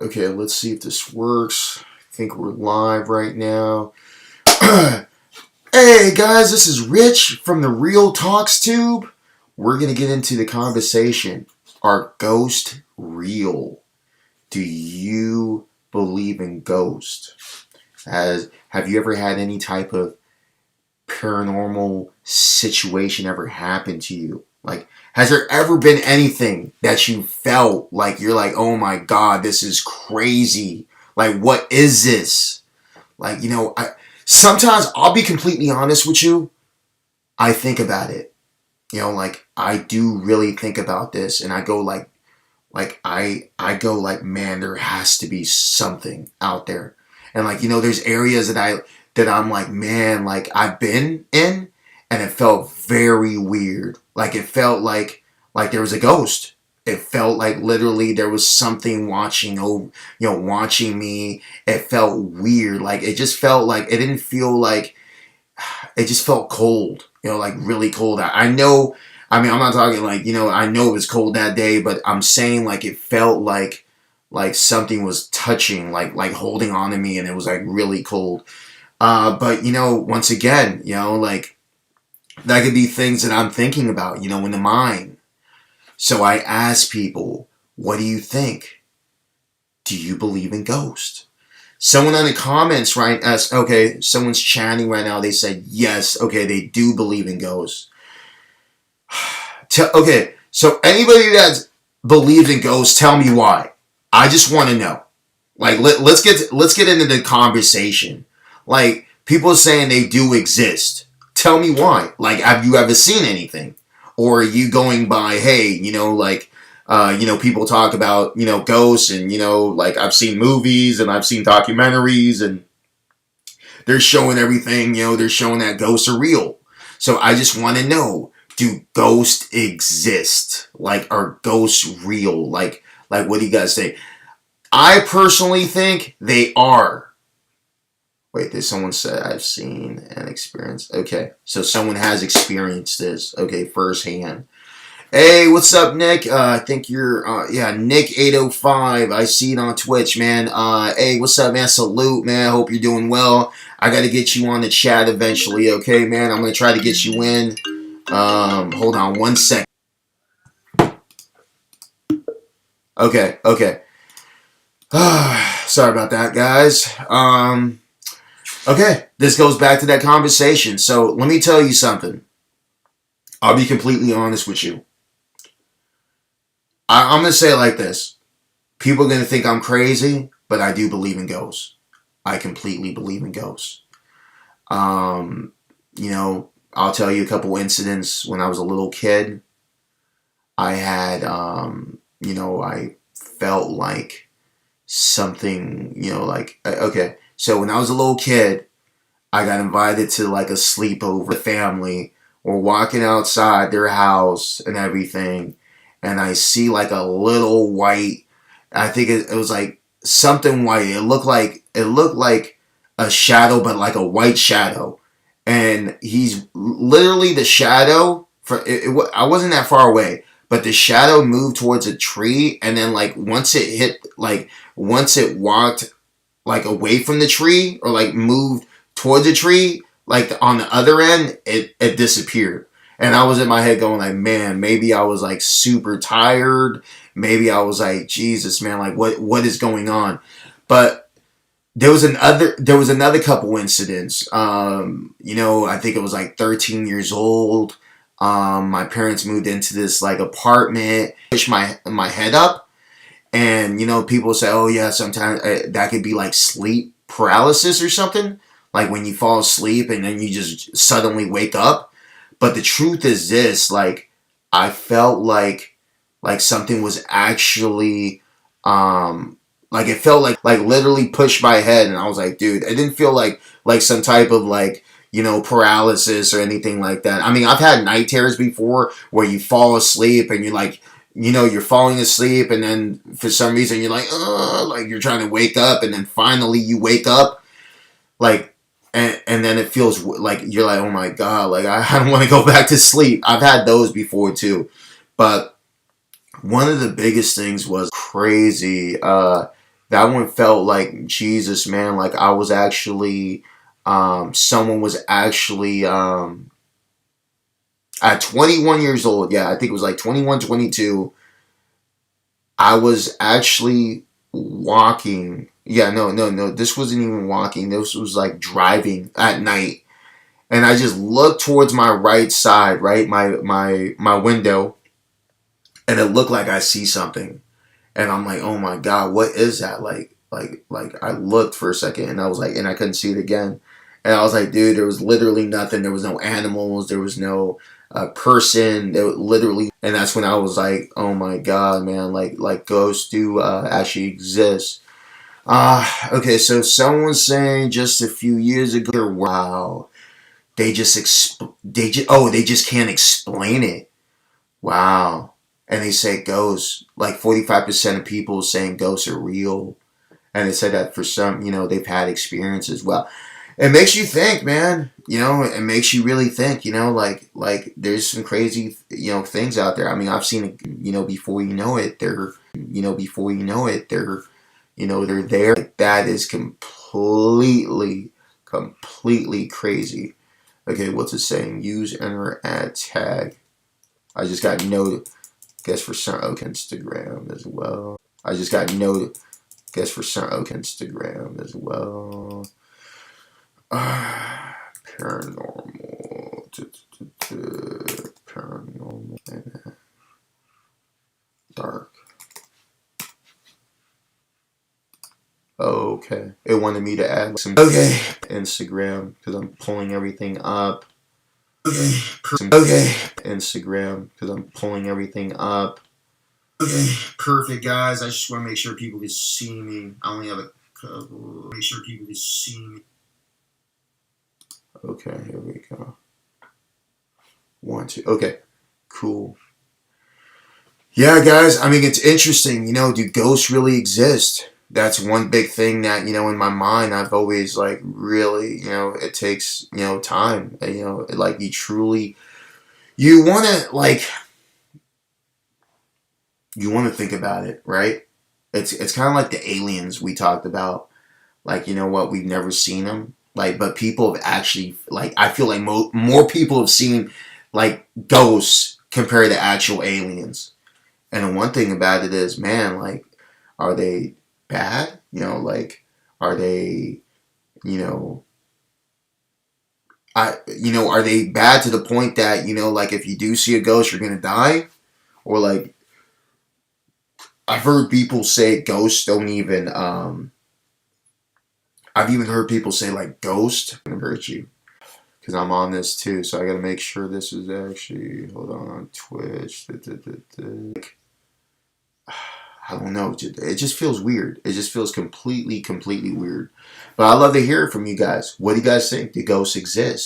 Okay, let's see if this works. I think we're live right now. Hey guys, this is Rich from the Real Talks Tube. We're gonna get into the conversation. Are ghosts real? Do you believe in ghosts? Have you ever had any type of paranormal situation ever happen to you? Like, has there ever been anything that you felt like you're like, oh my God, this is crazy? Like, what is this? Like, sometimes I'll be completely honest with you. I think about it. Like I do really think about this, and I go I go like, man, there has to be something out there. And there's areas that I'm like, man, like I've been in, and it felt very weird. Like it felt like there was a ghost. It felt like literally there was something watching over, watching me. It felt weird. Like it just felt like it didn't feel like it just felt cold. Like really cold. I know. I mean, I'm not talking like, I know it was cold that day, but I'm saying like it felt like something was touching, like holding on to me, and it was like really cold. But once again, like that could be things that I'm thinking about, in the mind. So I ask people, what do you think? Do you believe in ghosts? Someone in the comments, right? Okay, someone's chatting right now. They said yes. Okay, they do believe in ghosts. Okay, so anybody that believes in ghosts, tell me why. I just want to know. Like, let's get into the conversation. Like, people saying they do exist. Tell me why. Like, have you ever seen anything? Or are you going by, hey, people talk about, ghosts, and, like I've seen movies and I've seen documentaries, and they're showing everything, they're showing that ghosts are real. So I just want to know, do ghosts exist? Like, are ghosts real? Like, what do you guys say? I personally think they are. Wait, did someone say I've seen and experienced? Okay, so someone has experienced this. Okay, firsthand. Hey, what's up, Nick? I think you're, Nick805. I see it on Twitch, man. Hey, what's up, man? Salute, man. Hope you're doing well. I got to get you on the chat eventually, okay, man? I'm going to try to get you in. Hold on one second. Okay. Sorry about that, guys. Okay, this goes back to that conversation. So let me tell you something. I'll be completely honest with you. I'm going to say it like this. People are going to think I'm crazy, but I do believe in ghosts. I completely believe in ghosts. I'll tell you a couple incidents when I was a little kid. I had, I felt like something, okay. So when I was a little kid, I got invited to like a sleepover family. We're walking outside their house and everything, and I see like a little white. I think it was like something white. It looked like a shadow, but like a white shadow. And he's literally the shadow. I wasn't that far away, but the shadow moved towards a tree, and then once it walked like away from the tree, or like moved towards the tree, like on the other end, it disappeared. And I was in my head going like, man, maybe I was like super tired. Maybe I was like, Jesus, man, like what is going on? But there was another couple incidents. I think it was like 13 years old. My parents moved into this like apartment, pushed my head up. And, people say, oh, yeah, sometimes that could be like sleep paralysis or something. Like when you fall asleep and then you just suddenly wake up. But the truth is this, like, I felt like something was actually, it felt like literally pushed my head. And I was like, dude, it didn't feel like some type of paralysis or anything like that. I mean, I've had night terrors before where you fall asleep and you're like, you're falling asleep, and then for some reason you're like you're trying to wake up, and then finally you wake up, and then it feels like you're like, oh my God, like I don't want to go back to sleep. I've had those before too, but one of the biggest things was crazy. That one felt like Jesus, man. Like I was actually, someone was actually, at 21 years old. Yeah, I think it was like 21, 22. I was actually walking. Yeah, no. This wasn't even walking. This was like driving at night, and I just looked towards my right side, right, my window, and it looked like I see something, and I'm like, oh my god, what is that? Like I looked for a second, and I was like, and I couldn't see it again, and I was like, dude, there was literally nothing. There was no animals. There was no person. There was literally, and that's when I was like, oh my god, man, like ghosts do actually exist. Okay, so someone's saying just a few years ago, wow, they just can't explain it. Wow. And they say ghosts. Like 45% of people saying ghosts are real. And they said that for some, they've had experiences. Well, it makes you think, man. It makes you really think, there's some crazy, things out there. I mean, I've seen it, before you know it, they're there. Like, that is completely crazy. Okay, what's it saying? Use, enter, add, tag. I just got noted. Guess for some, okay, Instagram as well. I just got noted. Guess for some, okay, Instagram as well. Paranormal. Paranormal. Dark. Okay. It wanted me to add some. Okay. Instagram, because I'm pulling everything up. Okay. Instagram, because I'm pulling everything up. Okay, perfect, guys. I just want to make sure people can see me. I only have a couple. Make sure people can see me. Okay, here we go. 1, 2. Okay, cool. Yeah, guys. I mean, it's interesting. Do ghosts really exist? That's one big thing that, in my mind, I've always, like, really, it takes, time. Like, you want to, like, you want to think about it, right? It's kind of like the aliens we talked about. Like, you know what? We've never seen them. Like, but people have actually, like, I feel like more people have seen, like, ghosts compared to actual aliens. And the one thing about it is, man, like, are they bad? Like, are they, you know, are they bad to the point that, like, if you do see a ghost, you're gonna die? Or, like, I've heard people say ghosts don't even, I've even heard people say, like, ghost can hurt you. Because I'm on this too, so I gotta make sure this is actually, hold on Twitch. I don't know. It just feels weird. It just feels completely weird. But I'd love to hear it from you guys. What do you guys think? Do ghosts exist?